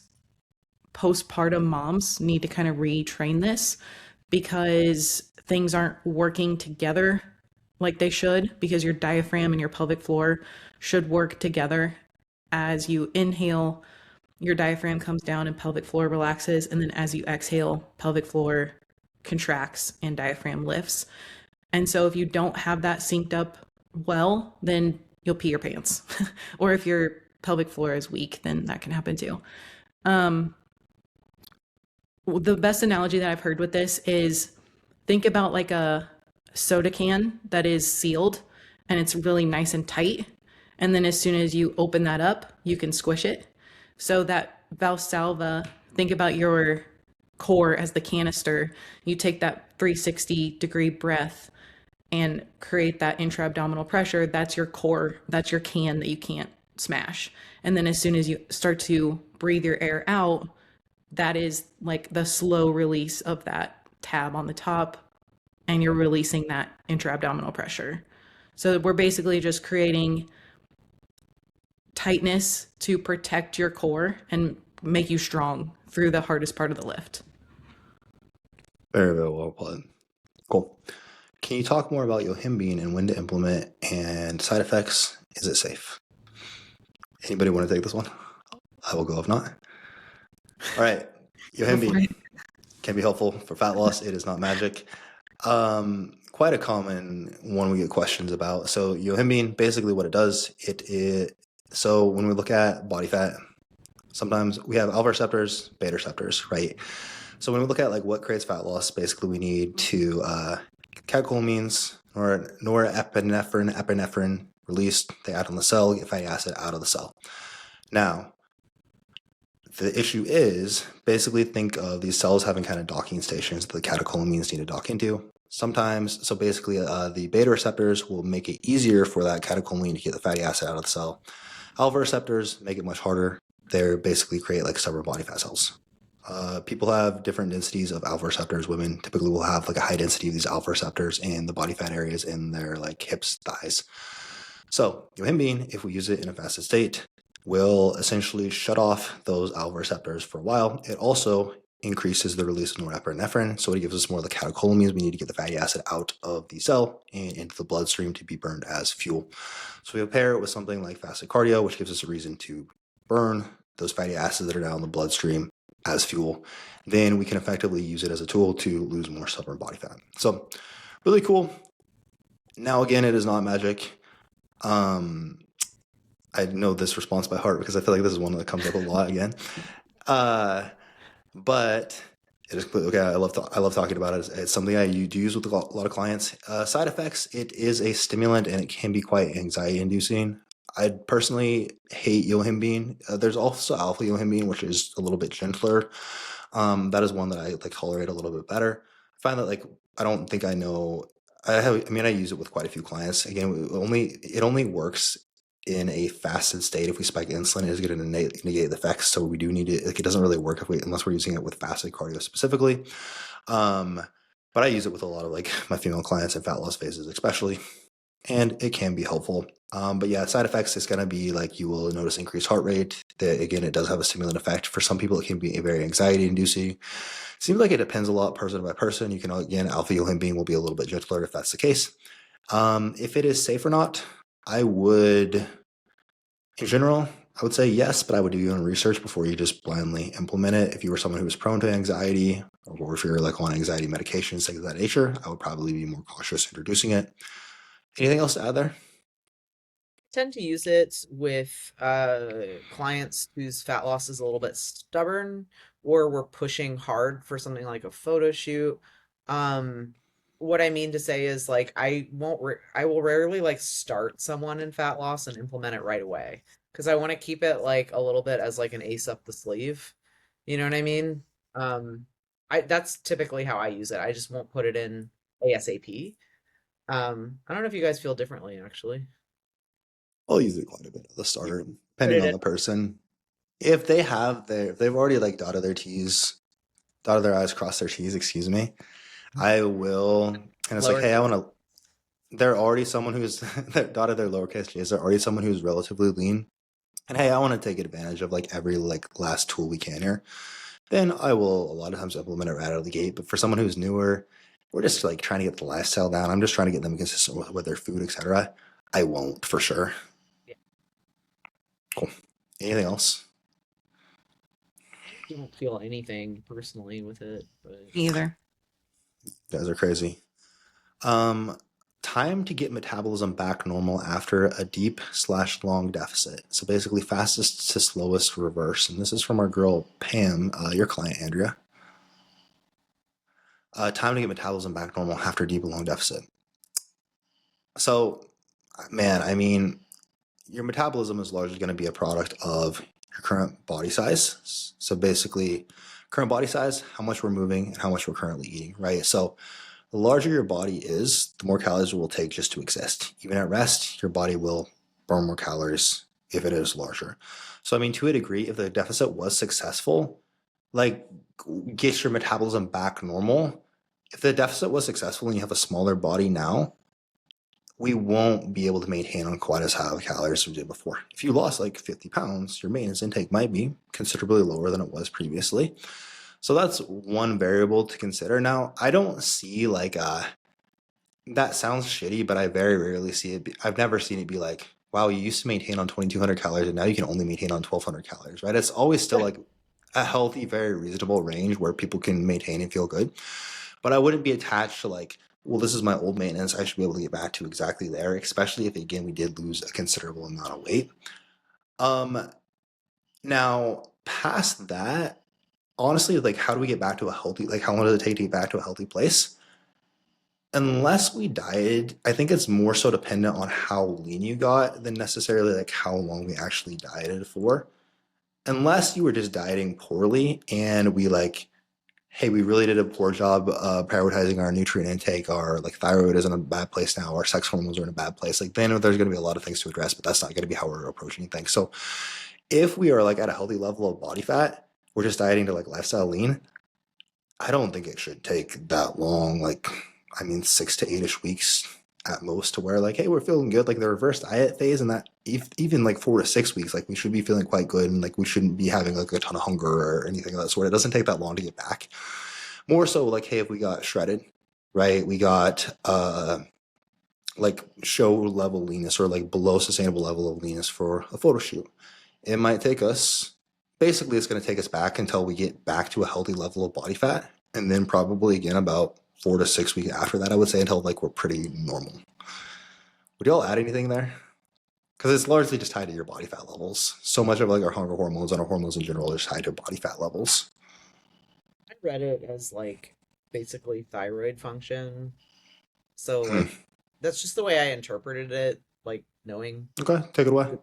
S2: postpartum moms need to kind of retrain this because things aren't working together like they should, because your diaphragm and your pelvic floor should work together. As you inhale, your diaphragm comes down and pelvic floor relaxes, and then as you exhale, pelvic floor contracts and diaphragm lifts. And so if you don't have that synced up well, then you'll pee your pants. Or if your pelvic floor is weak, then that can happen too. The best analogy that I've heard with this is, think about like a soda can that is sealed and it's really nice and tight. And then as soon as you open that up, you can squish it. So that Valsalva, think about your core as the canister. You take that 360-degree breath and create that intra-abdominal pressure. That's your core. That's your can that you can't smash. And then as soon as you start to breathe your air out, that is like the slow release of that tab on the top, and you're releasing that intra-abdominal pressure. So we're basically just creating tightness to protect your core and make you strong through the hardest part of the lift.
S1: Very, very well put. Cool. Can you talk more about Yohimbine and when to implement and side effects? Is it safe? Anybody want to take this one? I will go if not. All right. Yohimbine can be helpful for fat loss. It is not magic. Quite a common one we get questions about. So Yohimbine, basically what it does, so when we look at body fat, sometimes we have alpha receptors, beta receptors, right? So when we look at like what creates fat loss, basically we need to catecholamines or norepinephrine released. They act on the cell, get fatty acid out of the cell. Now, the issue is basically think of these cells having kind of docking stations that the catecholamines need to dock into. Sometimes, so basically the beta receptors will make it easier for that catecholamine to get the fatty acid out of the cell. Alpha receptors make it much harder. They basically create like stubborn body fat cells. People have different densities of alpha receptors. Women typically will have like a high density of these alpha receptors in the body fat areas in their like hips, thighs. So Yohimbine, if we use it in a fasted state, will essentially shut off those alpha receptors for a while. It also increases the release of norepinephrine, so it gives us more of the catecholamines we need to get the fatty acid out of the cell and into the bloodstream to be burned as fuel. So we pair it with something like fasted cardio, which gives us a reason to burn those fatty acids that are down in the bloodstream as fuel. Then we can effectively use it as a tool to lose more stubborn body fat. So really cool. Now, again, it is not magic. I know this response by heart because I feel like this is one that comes up a lot again. But it is okay. I love talking about it. It's something I do use with a lot of clients. Side effects: it is a stimulant and it can be quite anxiety-inducing. I personally hate Yohimbine. There's also alpha Yohimbine, which is a little bit gentler. That is one that I like tolerate a little bit better. I find that like I don't think I know. I use it with quite a few clients. Again, it only works in a fasted state. If we spike insulin, it is going to negate the effects. So we do need it. Like it doesn't really work unless we're using it with fasted cardio specifically. But I use it with a lot of like my female clients in fat loss phases, especially, and it can be helpful. But yeah, side effects is going to be like you will notice increased heart rate. That again, it does have a stimulant effect. For some people, it can be very anxiety inducing. Seems like it depends a lot person by person. You can again, alpha Yohimbine will be a little bit gentler if that's the case. If it is safe or not, I would, in general, I would say yes, but I would do your own research before you just blindly implement it. If you were someone who was prone to anxiety, or if you're like on anxiety medications, things of that nature, I would probably be more cautious introducing it. Anything else to add there?
S3: Tend to use it with clients whose fat loss is a little bit stubborn, or we're pushing hard for something like a photo shoot. What I mean to say is like I will rarely like start someone in fat loss and implement it right away, because I want to keep it like a little bit as like an ace up the sleeve. You know what I mean? That's typically how I use it. I just won't put it in ASAP. I don't know if you guys feel differently actually.
S1: I'll use it quite a bit at the start,
S3: Put
S1: depending
S3: it
S1: on
S3: in.
S1: the person. If they've already like dotted their I's, crossed their T's, excuse me, I will, and it's like,
S3: Lower
S1: hey, I want to, they're already someone who's they're dotted their lowercase J's, they're already someone who's relatively lean. And hey, I want to take advantage of like every like last tool we can here. Then I will a lot of times implement it right out of the gate. But for someone who's newer we're just like trying to get the lifestyle down. I'm just trying to get them consistent with their food, etc. I won't for sure.
S3: Yeah.
S1: Cool. Anything else?
S3: I don't feel anything personally with it, but
S2: Either.
S1: You guys are crazy. Time to get metabolism back normal after a deep/long deficit. So basically fastest to slowest reverse. And this is from our girl Pam, your client Andrea. Time to get metabolism back normal after a deep and long deficit. So, man, I mean, your metabolism is largely going to be a product of your current body size. So basically, current body size, how much we're moving, and how much we're currently eating, right? So the larger your body is, the more calories it will take just to exist. Even at rest, your body will burn more calories if it is larger. So, I mean, to a degree, if the deficit was successful, like get your metabolism back normal. If the deficit was successful and you have a smaller body now, we won't be able to maintain on quite as high of calories as we did before. If you lost like 50 pounds, your maintenance intake might be considerably lower than it was previously. So that's one variable to consider. Now, I don't see like that sounds shitty, but I very rarely see it. I've never seen it be like, wow, you used to maintain on 2,200 calories and now you can only maintain on 1,200 calories, right? It's always still like a healthy, very reasonable range where people can maintain and feel good. But I wouldn't be attached to like, well, this is my old maintenance. I should be able to get back to exactly there, especially if, again, we did lose a considerable amount of weight. Now, past that, honestly, like, how do we get back to a healthy, like, how long does it take to get back to a healthy place? Unless we dieted, I think it's more so dependent on how lean you got than necessarily like how long we actually dieted for. Unless you were just dieting poorly and we like, hey, we really did a poor job prioritizing our nutrient intake, our like thyroid is in a bad place now, our sex hormones are in a bad place. Like then there's going to be a lot of things to address, but that's not going to be how we're approaching things. So if we are like at a healthy level of body fat, we're just dieting to like lifestyle lean, I don't think it should take that long. Like, I mean, 6 to 8-ish weeks at most to where like, hey, we're feeling good. Like the reverse diet phase and that even like 4 to 6 weeks, like we should be feeling quite good. And like, we shouldn't be having like a ton of hunger or anything of that sort. It doesn't take that long to get back. More so like, hey, if we got shredded, right? We got like show level leanness or like below sustainable level of leanness for a photo shoot. It might take us, basically it's going to take us back until we get back to a healthy level of body fat. And then probably again about 4 to 6 weeks after that, I would say, until like we're pretty normal. Would y'all add anything there? Because it's largely just tied to your body fat levels. So much of like our hunger hormones and our hormones in general are tied to body fat levels.
S3: I read it as like basically thyroid function. So like that's just the way I interpreted it, like knowing
S1: Okay, take it away.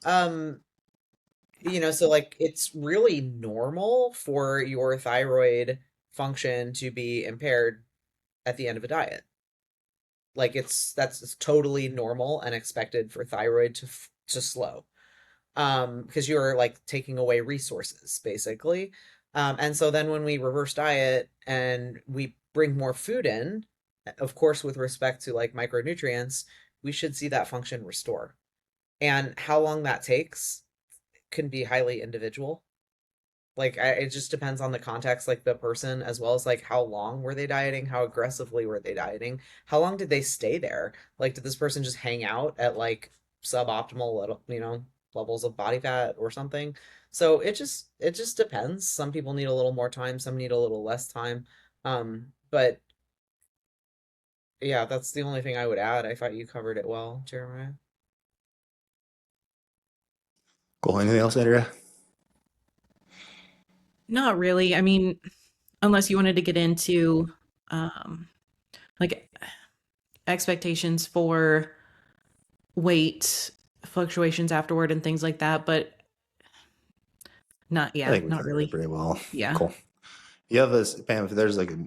S3: um so like it's really normal for your thyroid function to be impaired at the end of a diet. Like that's totally normal and expected for thyroid to slow. Because you're like taking away resources basically. And so then when we reverse diet and we bring more food in, of course with respect to like micronutrients, we should see that function restore. And how long that takes can be highly individual. Like it just depends on the context, like the person, as well as like how long were they dieting, how aggressively were they dieting, how long did they stay there? Like did this person just hang out at like suboptimal little, levels of body fat or something? So it just depends. Some people need a little more time, some need a little less time. But yeah, that's the only thing I would add. I thought you covered it well, Jeremiah.
S1: Cool. Anything else, Andrea?
S2: Not really. I mean, unless you wanted to get into um, like expectations for weight fluctuations afterward and things like that, but
S1: I think we
S2: not
S1: covered it
S2: really.
S1: pretty well.
S2: Yeah.
S1: Cool. You have this, Pam, if there's like a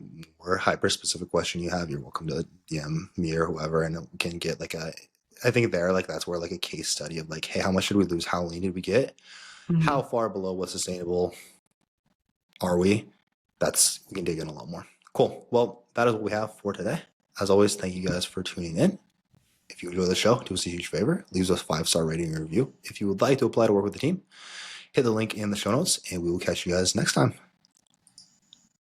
S1: more hyper specific question you have, you're welcome to DM me or whoever, and we can get like I think there, like that's where like a case study of like, hey, how much did we lose? How lean did we get?
S2: Mhm.
S1: How far below what's sustainable are we? We can dig in a lot more. Cool. Well, that is what we have for today. As always, thank you guys for tuning in. If you enjoy the show, do us a huge favor. Leave us a 5-star rating and review. If you would like to apply to work with the team, hit the link in the show notes, and we will catch you guys next time.